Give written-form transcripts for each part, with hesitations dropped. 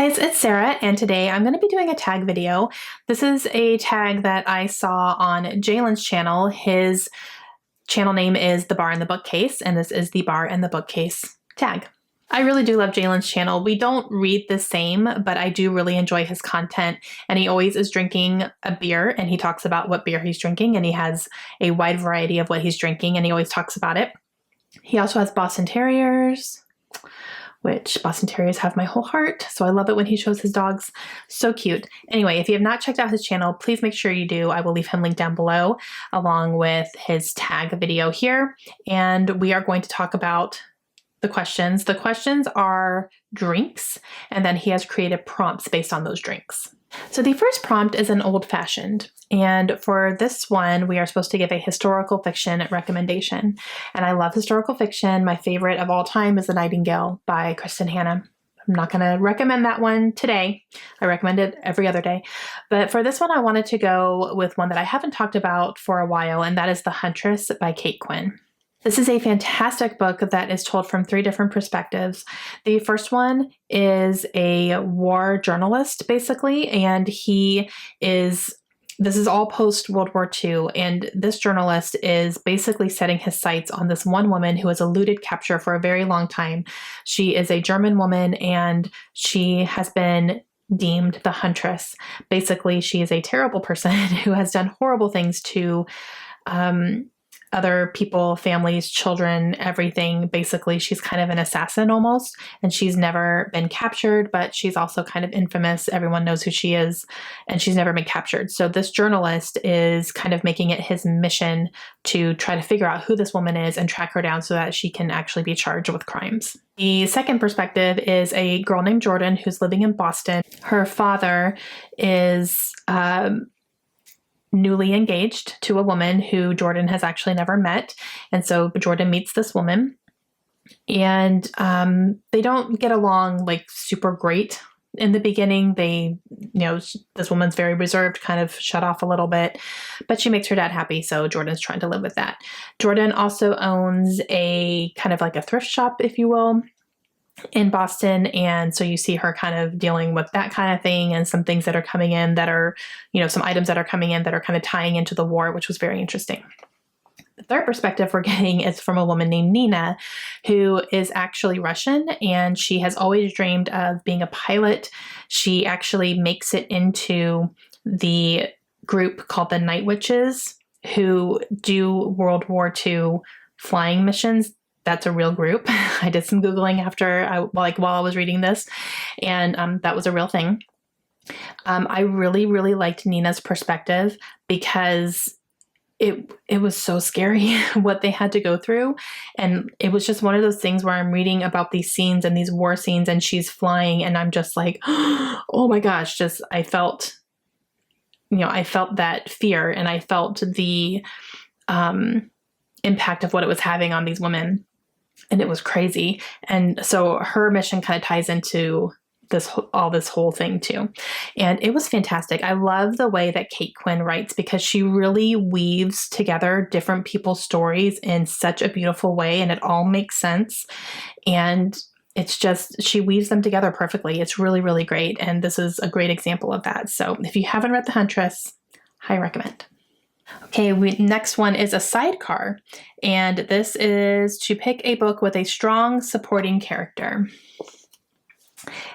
Guys, it's Sarah, and today I'm going to be doing a tag video. This is a tag that I saw on Jaylen's channel. His channel name is The Bar and the Bookcase, and this is the Bar and the Bookcase tag. I really do love Jaylen's channel. We don't read the same, but I do really enjoy his content, and he always is drinking a beer, and he talks about what beer he's drinking, and he has a wide variety of what he's drinking, and he always talks about it. He also has Boston Terriers, which Boston Terriers have my whole heart. So I love it when he shows his dogs. So cute. Anyway, if you have not checked out his channel, please make sure you do. I will leave him linked down below along with his tag video here. And we are going to talk about the questions. The questions are drinks, and then he has created prompts based on those drinks. So the first prompt is an old-fashioned, and for this one, we are supposed to give a historical fiction recommendation. And I love historical fiction. My favorite of all time is The Nightingale by Kristen Hanna. I'm not going to recommend that one today. I recommend it every other day. But for this one, I wanted to go with one that I haven't talked about for a while, and that is The Huntress by Kate Quinn. This is a fantastic book that is told from 3 different perspectives. The first one is a war journalist, basically, and this is all post-World War II, and this journalist is basically setting his sights on this one woman who has eluded capture for a very long time. She is a German woman, and she has been deemed the Huntress. Basically, she is a terrible person who has done horrible things to other people, families, children, everything. Basically, she's kind of an assassin almost, and she's never been captured, but she's also kind of infamous. Everyone knows who she is, and she's never been captured. So this journalist is kind of making it his mission to try to figure out who this woman is and track her down so that she can actually be charged with crimes. The second perspective is a girl named Jordan who's living in Boston. Her father is newly engaged to a woman who Jordan has actually never met. And so Jordan meets this woman, and they don't get along like super great in the beginning. This woman's very reserved, kind of shut off a little bit, but she makes her dad happy. So Jordan's trying to live with that. Jordan also owns a kind of like a thrift shop, if you will, in Boston. And so you see her kind of dealing with that kind of thing, and some things that are coming in that are, some items that are coming in that are kind of tying into the war, which was very interesting. The third perspective we're getting is from a woman named Nina, who is actually Russian, and she has always dreamed of being a pilot. She actually makes it into the group called the Night Witches, who do World War II flying missions. That's a real group. I did some Googling while I was reading this, and that was a real thing. I really, really liked Nina's perspective because it was so scary what they had to go through. And it was just one of those things where I'm reading about these scenes and these war scenes, and she's flying, and I'm just like, oh my gosh, I felt that fear, and I felt the impact of what it was having on these women. And it was crazy. And so her mission kind of ties into this whole thing too. And it was fantastic. I love the way that Kate Quinn writes, because she really weaves together different people's stories in such a beautiful way, and it all makes sense. And it's just, she weaves them together perfectly. It's really, really great. And this is a great example of that. So if you haven't read The Huntress, highly recommend. Okay, next one is a sidecar, and this is to pick a book with a strong supporting character.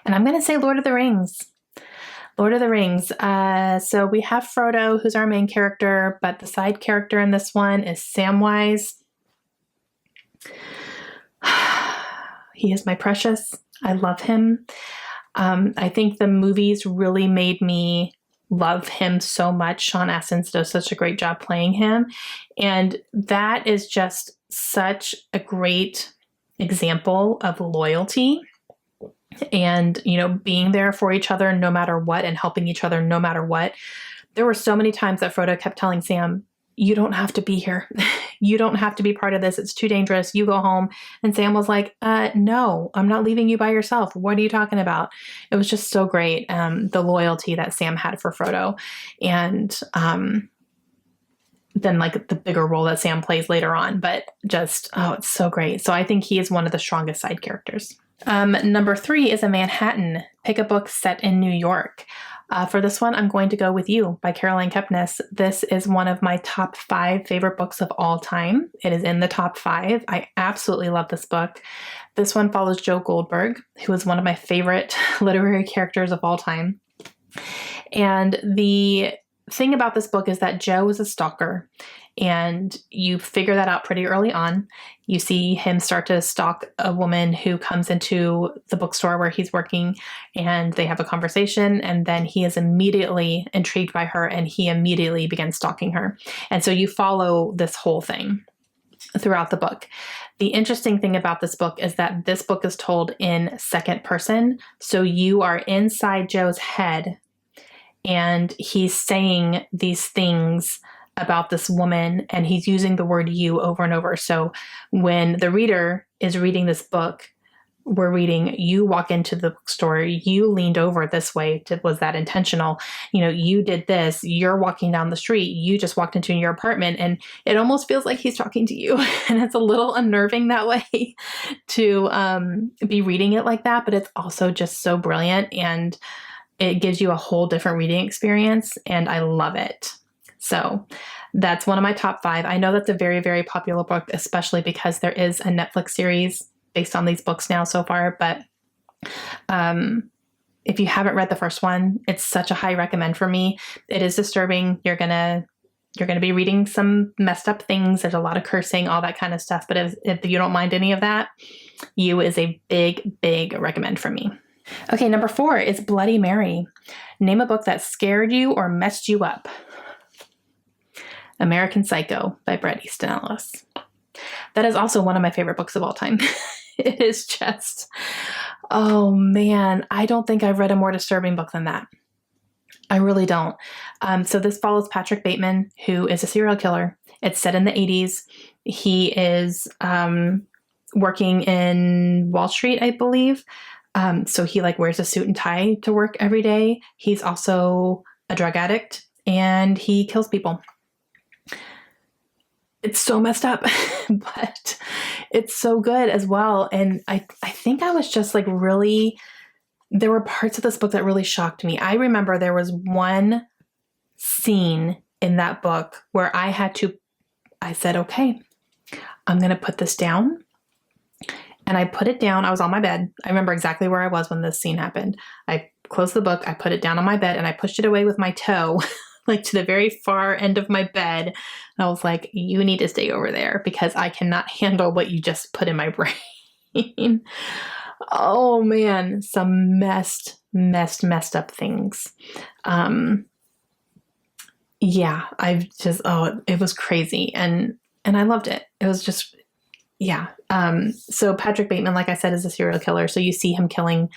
And I'm going to say Lord of the Rings. Lord of the Rings. So we have Frodo, who's our main character, but the side character in this one is Samwise. He is my precious. I love him. I think the movies really made me love him so much. Sean Astin does such a great job playing him. And that is just such a great example of loyalty and, being there for each other no matter what, and helping each other no matter what. There were so many times that Frodo kept telling Sam, you don't have to be here. You don't have to be part of this. It's too dangerous. You go home. And Sam was like, no, I'm not leaving you by yourself. What are you talking about? It was just so great. The loyalty that Sam had for Frodo, and then like the bigger role that Sam plays later on, but just, it's so great. So I think he is one of the strongest side characters. Number 3 is a Manhattan. Pick a book set in New York. For this one, I'm going to go with You by Caroline Kepnes. This is one of my top 5 favorite books of all time. It is in the top 5. I absolutely love this book. This one follows Joe Goldberg, who is one of my favorite literary characters of all time. And the thing about this book is that Joe is a stalker, and you figure that out pretty early on. You see him start to stalk a woman who comes into the bookstore where he's working, and they have a conversation, and then he is immediately intrigued by her, and he immediately begins stalking her. And so you follow this whole thing throughout the book. The interesting thing about this book is that this book is told in second person, so you are inside Joe's head, and he's saying these things about this woman, and he's using the word you over and over. So when the reader is reading this book, we're reading, you walk into the bookstore, you leaned over this way. Was that intentional? You know, you did this, you're walking down the street, you just walked into your apartment, and it almost feels like he's talking to you. And it's a little unnerving that way to be reading it like that, but it's also just so brilliant, and it gives you a whole different reading experience, and I love it. So that's one of my top 5. I know that's a very, very popular book, especially because there is a Netflix series based on these books now so far. But if you haven't read the first one, it's such a high recommend for me. It is disturbing. You're gonna be reading some messed up things. There's a lot of cursing, all that kind of stuff. But if you don't mind any of that, You is a big, big recommend for me. Okay, number 4 is Bloody Mary. Name a book that scared you or messed you up. American Psycho by Bret Easton Ellis. That is also one of my favorite books of all time. It is just, oh man, I don't think I've read a more disturbing book than that. I really don't. So this follows Patrick Bateman, who is a serial killer. It's set in the 80s. He is working in Wall Street, I believe. So he wears a suit and tie to work every day. He's also a drug addict, and he kills people. It's so messed up, but it's so good as well. And I think I was just really, there were parts of this book that really shocked me. I remember there was one scene in that book where I said, okay, I'm going to put this down. And I put it down. I was on my bed. I remember exactly where I was when this scene happened. I closed the book. I put it down on my bed, and I pushed it away with my toe, to the very far end of my bed. And I was like, you need to stay over there because I cannot handle what you just put in my brain. Oh man, some messed up things. Yeah, it was crazy. And I loved it. It was just, yeah. So Patrick Bateman, like I said, is a serial killer. So you see him killing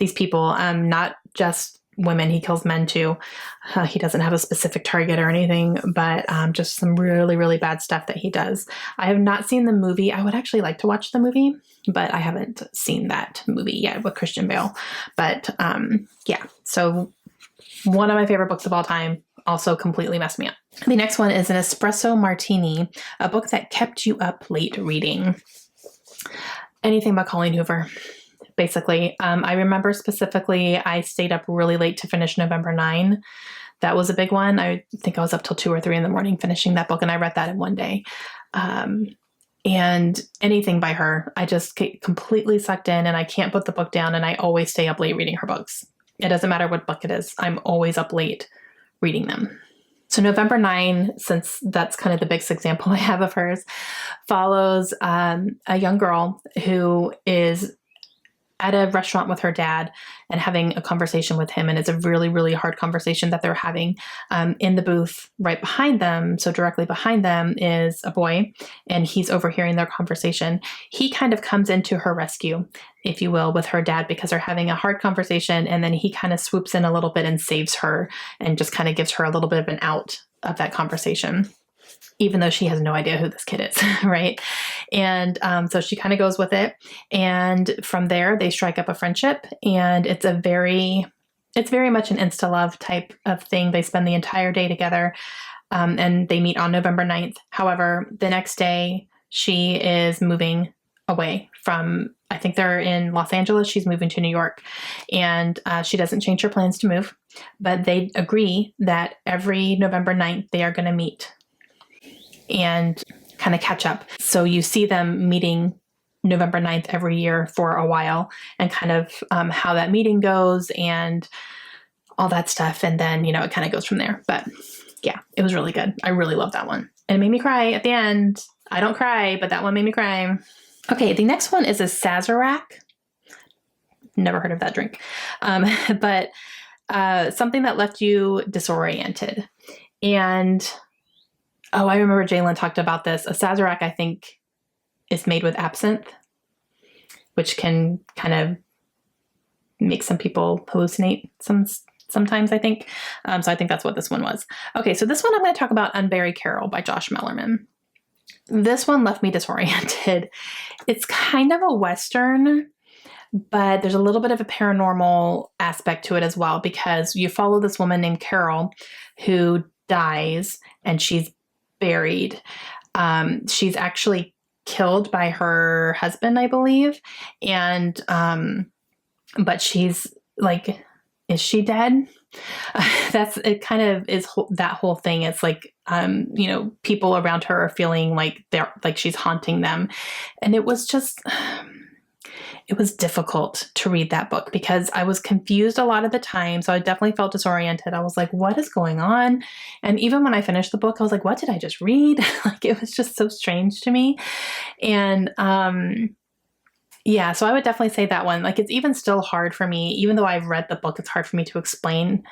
these people, not just women, he kills men too. He doesn't have a specific target or anything, but just some really, really bad stuff that he does. I have not seen the movie. I would actually like to watch the movie, but I haven't seen that movie yet with Christian Bale. But yeah, so one of my favorite books of all time, also completely messed me up. The next one is an Espresso Martini, a book that kept you up late reading. Anything by Colleen Hoover. Basically, I remember specifically I stayed up really late to finish November 9. That was a big one. I think I was up till 2 or 3 in the morning finishing that book, and I read that in one day. And anything by her, I just get completely sucked in, and I can't put the book down, and I always stay up late reading her books. It doesn't matter what book it is. I'm always up late reading them. So November 9, since that's kind of the biggest example I have of hers, follows a young girl who is at a restaurant with her dad and having a conversation with him. And it's a really, really hard conversation that they're having. In the booth right behind them, so directly behind them, is a boy, and he's overhearing their conversation. He kind of comes into her rescue, if you will, with her dad, because they're having a hard conversation. And then he kind of swoops in a little bit and saves her and just kind of gives her a little bit of an out of that conversation, even though she has no idea who this kid is, right? And so she kind of goes with it. And from there, they strike up a friendship. And it's very much an insta-love type of thing. They spend the entire day together, and they meet on November 9th. However, the next day, she is moving away from, I think they're in Los Angeles. She's moving to New York, and she doesn't change her plans to move, but they agree that every November 9th they are going to meet and kind of catch up. So you see them meeting November 9th every year for a while, and kind of how that meeting goes and all that stuff. And then, you know, it kind of goes from there. But yeah, it was really good. I really love that one. And it made me cry at the end. I don't cry, but that one made me cry. Okay, the next one is a Sazerac. Never heard of that drink. But something that left you disoriented. And, oh, I remember Jaylen talked about this. A Sazerac, I think, is made with absinthe, which can kind of make some people hallucinate sometimes, I think. So I think that's what this one was. Okay, so this one I'm going to talk about, Unbury Carol by Josh Mellerman. This one left me disoriented. It's kind of a Western, but there's a little bit of a paranormal aspect to it as well, because you follow this woman named Carol who dies and she's buried. She's actually killed by her husband, I believe. And, but she's like, is she dead? It kind of is that whole thing. It's like, you know, people around her are feeling like she's haunting them. And it was just, it was difficult to read that book because I was confused a lot of the time. So I definitely felt disoriented. I was like, what is going on? And even when I finished the book, I was like, what did I just read? Like, it was just so strange to me. And, yeah, so I would definitely say that one. Like, it's even still hard for me, even though I've read the book, it's hard for me to explain.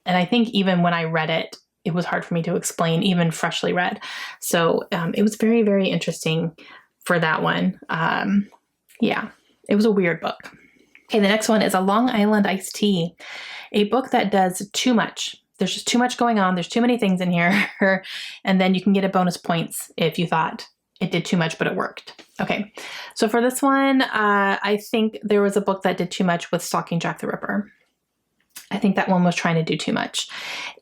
And I think even when I read it, it was hard for me to explain, even freshly read. So it was very, very interesting for that one. Yeah, it was a weird book. Okay, the next one is A Long Island Iced Tea, a book that does too much. There's just too much going on. There's too many things in here. And then you can get a bonus points if you thought it did too much, but it worked. Okay, so for this one, I think there was a book that did too much with Stalking Jack the Ripper. I think that one was trying to do too much.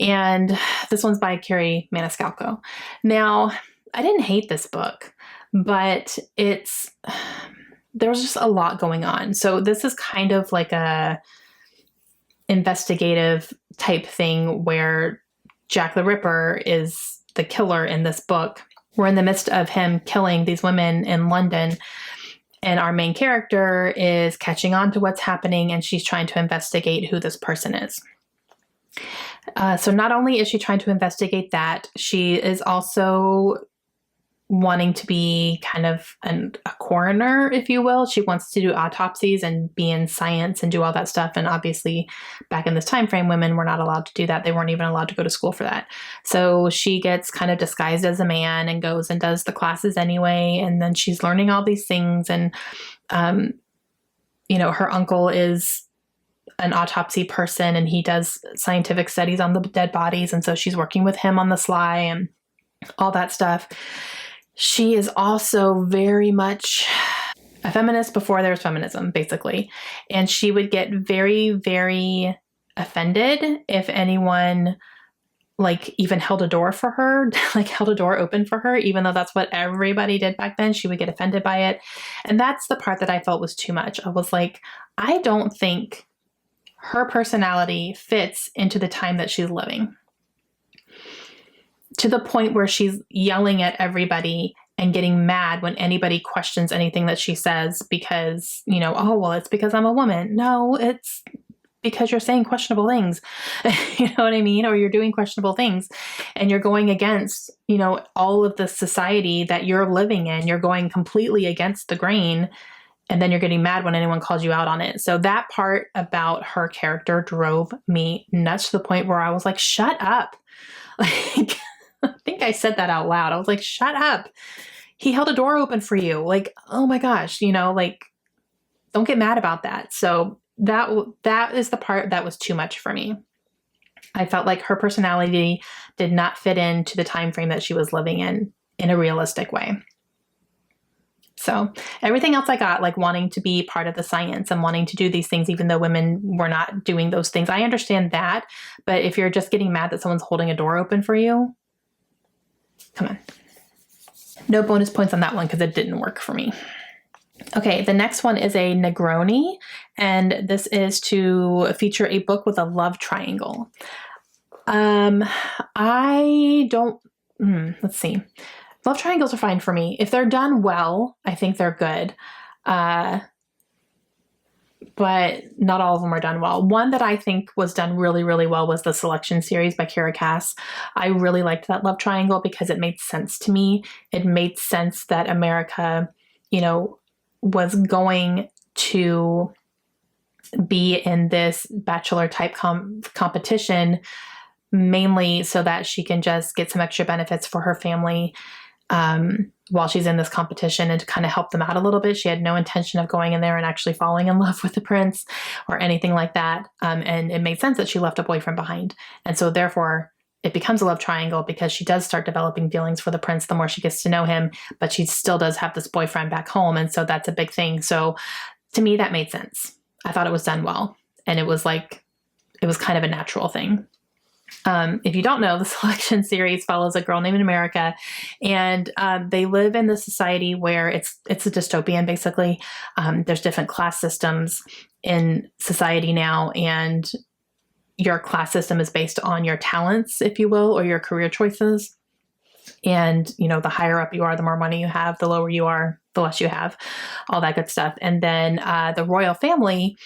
And this one's by Carrie Maniscalco. Now, I didn't hate this book, but there was just a lot going on. So this is kind of like a investigative type thing where Jack the Ripper is the killer in this book. We're in the midst of him killing these women in London, and our main character is catching on to what's happening, and she's trying to investigate who this person is. So not only is she trying to investigate that, she is also wanting to be kind of a coroner, if you will. She wants to do autopsies and be in science and do all that stuff. And obviously back in this time frame, women were not allowed to do that. They weren't even allowed to go to school for that. So she gets kind of disguised as a man and goes and does the classes anyway. And then she's learning all these things. And, you know, her uncle is an autopsy person and he does scientific studies on the dead bodies. And so she's working with him on the sly and all that stuff. She is also very much a feminist before there was feminism, basically. And she would get very, very offended if anyone like even held a door for her, like held a door open for her, even though that's what everybody did back then. She would get offended by it. And that's the part that I felt was too much. I was like, I don't think her personality fits into the time that she's living, to the point where she's yelling at everybody and getting mad when anybody questions anything that she says because, you know, oh, well, it's because I'm a woman. No, it's because you're saying questionable things. You know what I mean? Or you're doing questionable things and you're going against, you know, all of the society that you're living in. You're going completely against the grain. And then you're getting mad when anyone calls you out on it. So that part about her character drove me nuts to the point where I was like, shut up. Like, I think I said that out loud. I was like, shut up. He held a door open for you. Like, oh my gosh, you know, like, don't get mad about that. So that is the part that was too much for me. I felt like her personality did not fit into the time frame that she was living in a realistic way. So everything else I got, like wanting to be part of the science and wanting to do these things, even though women were not doing those things. I understand that. But if you're just getting mad that someone's holding a door open for you, come on. No bonus points on that one because it didn't work for me. Okay, the next one is a Negroni, and this is to feature a book with a love triangle. I don't, let's see. Love triangles are fine for me. If they're done well, I think they're good. But not all of them are done well. One that I think was done really, really well was the Selection series by Kara Cass. I really liked that love triangle because it made sense to me. It made sense that America, was going to be in this bachelor type competition mainly so that she can just get some extra benefits for her family while she's in this competition, and to kind of help them out a little bit. She had no intention of going in there and actually falling in love with the prince or anything like that. And it made sense that she left a boyfriend behind. And so therefore it becomes a love triangle because she does start developing feelings for the prince the more she gets to know him, but she still does have this boyfriend back home. And so that's a big thing. So to me, that made sense. I thought it was done well. And it was kind of a natural thing. If you don't know, the Selection series follows a girl named America, and they live in the society where it's a dystopian, basically. There's different class systems in society now, and your class system is based on your talents, if you will, or your career choices. And, the higher up you are, the more money you have, the lower you are, the less you have, all that good stuff. And then the royal family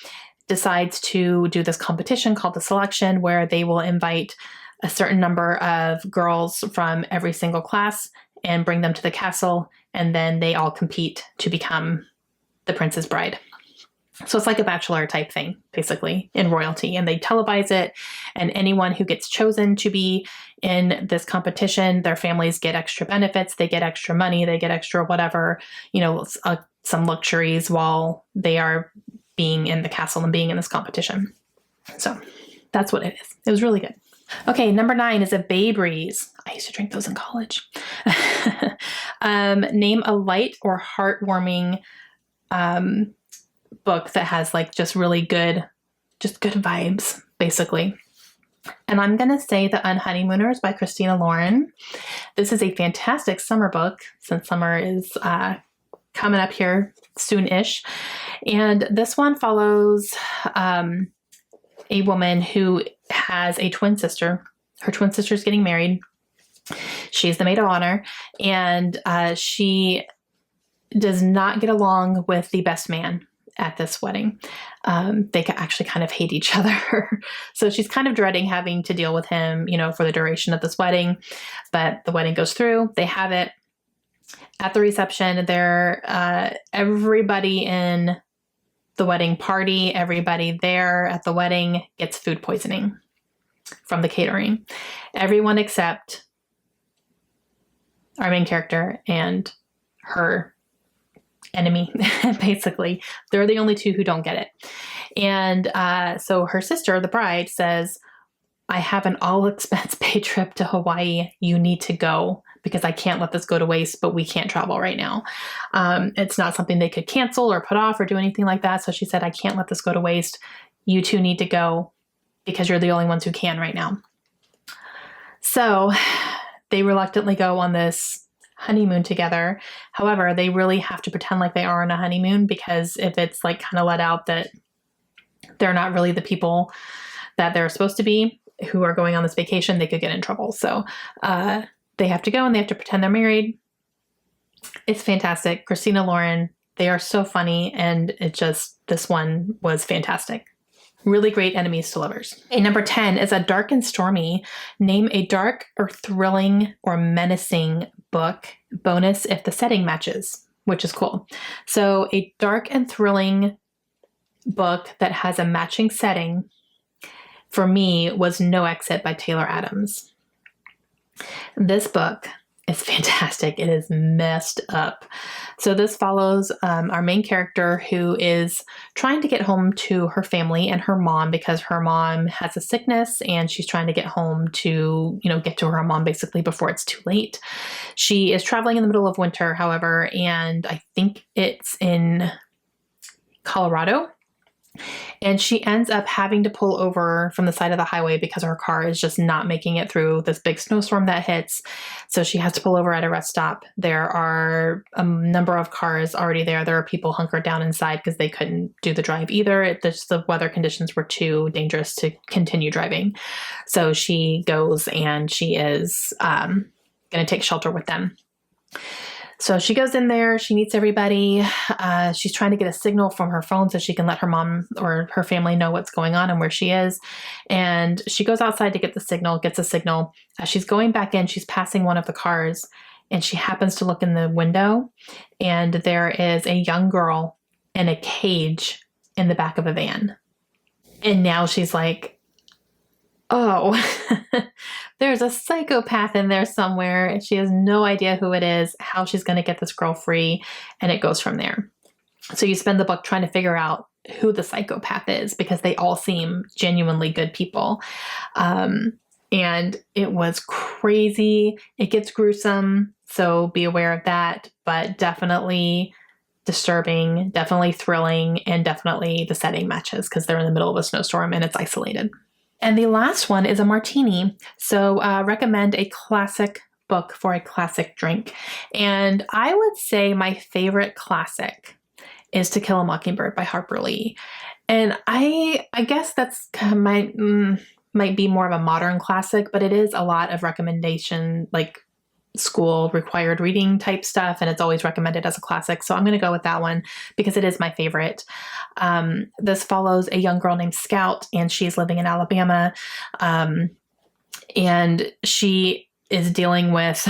decides to do this competition called the Selection, where they will invite a certain number of girls from every single class and bring them to the castle. And then they all compete to become the prince's bride. So it's like a bachelor type thing, basically, in royalty. And they televise it. And anyone who gets chosen to be in this competition, their families get extra benefits. They get extra money. They get extra whatever, some luxuries while they are being in the castle and being in this competition. So that's what it is. It was really good. Okay, number 9 is a Bay Breeze. I used to drink those in college. Name a light or heartwarming book that has just really good vibes, basically. And I'm going to say The Unhoneymooners by Christina Lauren. This is a fantastic summer book, since summer is coming up here soon-ish. And this one follows a woman who has a twin sister. Her twin sister is getting married. She's the maid of honor, and she does not get along with the best man at this wedding. They actually kind of hate each other. So she's kind of dreading having to deal with him, for the duration of this wedding. But the wedding goes through. They have it. At the reception, everybody in the wedding party, everybody there at the wedding gets food poisoning from the catering. Everyone except our main character and her enemy, basically. They're the only two who don't get it. And so her sister, the bride, says, I have an all-expense paid trip to Hawaii. You need to go because I can't let this go to waste, but we can't travel right now. It's not something they could cancel or put off or do anything like that. So she said, I can't let this go to waste. You two need to go because you're the only ones who can right now. So they reluctantly go on this honeymoon together. However, they really have to pretend like they are on a honeymoon, because if it's kind of let out that they're not really the people that they're supposed to be who are going on this vacation, they could get in trouble. So they have to go and they have to pretend they're married. It's fantastic. Christina Lauren, they are so funny, and this one was fantastic. Really great enemies to lovers. Okay, number 10 is a dark and stormy. Name a dark or thrilling or menacing book. Bonus if the setting matches, which is cool. So a dark and thrilling book that has a matching setting for me was No Exit by Taylor Adams. This book is fantastic. It is messed up. So this follows our main character, who is trying to get home to her family and her mom, because her mom has a sickness and she's trying to get home to, get to her mom basically before it's too late. She is traveling in the middle of winter, however, and I think it's in Colorado. And she ends up having to pull over from the side of the highway because her car is just not making it through this big snowstorm that hits. So she has to pull over at a rest stop. There are a number of cars already there. There are people hunkered down inside because they couldn't do the drive either. The weather conditions were too dangerous to continue driving. So she goes and she is going to take shelter with them. So she goes in there, she meets everybody. She's trying to get a signal from her phone so she can let her mom or her family know what's going on and where she is. And she goes outside to get the signal, gets a signal. As she's going back in, she's passing one of the cars and she happens to look in the window and there is a young girl in a cage in the back of a van. And now she's like, oh, there's a psychopath in there somewhere. And she has no idea who it is, how she's going to get this girl free. And it goes from there. So you spend the book trying to figure out who the psychopath is because they all seem genuinely good people. And it was crazy. It gets gruesome. So be aware of that, but definitely disturbing, definitely thrilling, and definitely the setting matches because they're in the middle of a snowstorm and it's isolated. And the last one is a martini. So recommend a classic book for a classic drink. And I would say my favorite classic is To Kill a Mockingbird by Harper Lee. And I guess that's might be more of a modern classic, but it is a lot of recommendation, like school required reading type stuff, and it's always recommended as a classic. So I'm going to go with that one because it is my favorite. This follows a young girl named Scout, and she's living in Alabama, and she is dealing with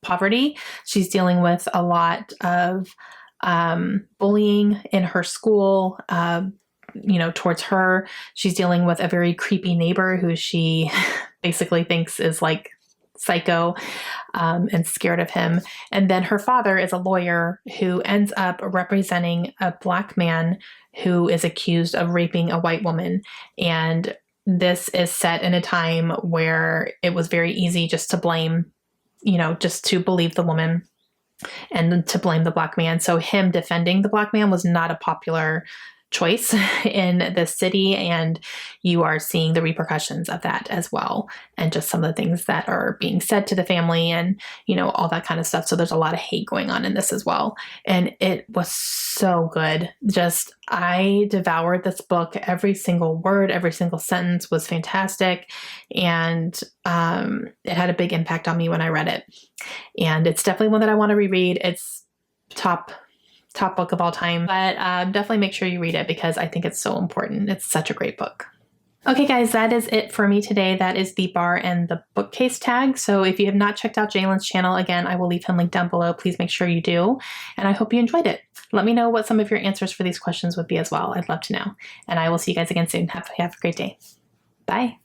poverty. She's dealing with a lot of bullying in her school, towards her. She's dealing with a very creepy neighbor who she basically thinks is like psycho, and scared of him. And then her father is a lawyer who ends up representing a Black man who is accused of raping a white woman. And this is set in a time where it was very easy just to blame, just to believe the woman and to blame the Black man. So him defending the Black man was not a popular choice in the city, and you are seeing the repercussions of that as well, and just some of the things that are being said to the family and all that kind of stuff. So there's a lot of hate going on in this as well, and it was so good. Just I devoured this book. Every single word, every single sentence was fantastic, and it had a big impact on me when I read it. And it's definitely one that I want to reread. It's top book of all time, but definitely make sure you read it because I think it's so important. It's such a great book. Okay, guys, that is it for me today. That is the bar and the bookcase tag. So if you have not checked out Jaylen's channel, again, I will leave him linked down below. Please make sure you do. And I hope you enjoyed it. Let me know what some of your answers for these questions would be as well. I'd love to know. And I will see you guys again soon. Have a great day. Bye.